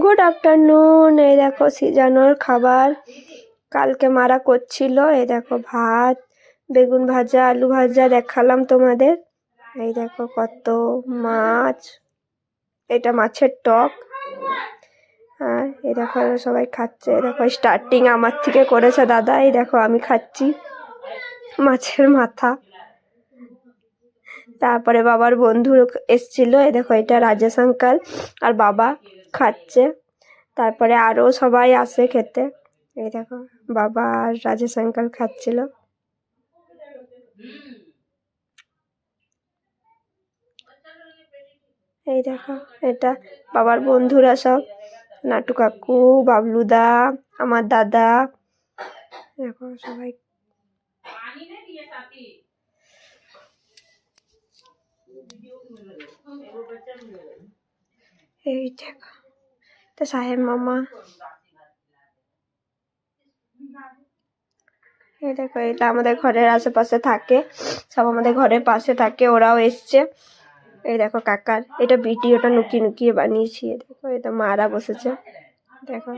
Good afternoon. এই দেখো সিজানোর খাবার কালকে মারা করছিল। এই দেখো ভাত, বেগুন ভাজা, আলু ভাজা দেখালাম তোমাদের। এই দেখো কত মাছ, এটা মাছের টক। আর এই দেখো সবাই খাচ্ছে। এই দেখো স্টার্টিং আমার থেকে করেছে দাদা। এই দেখো আমি খাচ্ছি মাছের মাথা। তারপরে বাবার বন্ধু এসছিল। এই দেখো এটা রাজেশ আঙ্কাল আর বাবা খাচ্ছে। তারপরে আরো সবাই আসে খেতে। এই দেখো বাবা আর রাজেশ আঙ্কাল খাচ্ছিল। এই দেখো এটা বাবার বন্ধুরা সব, নাটু কাকু, বাবলুদা, আমার দাদা। দেখো সবাই। এই দেখো তো সাহেব মামা। এই দেখো এটা আমাদের ঘরের আশেপাশে থাকে, সব আমাদের ঘরের পাশে থাকে, ওরাও এসছে। এই দেখো কাকার এটা ভিডিওটা লুকিয়ে লুকিয়ে বানিয়েছি। দেখো এটা মারা বসেছে। দেখো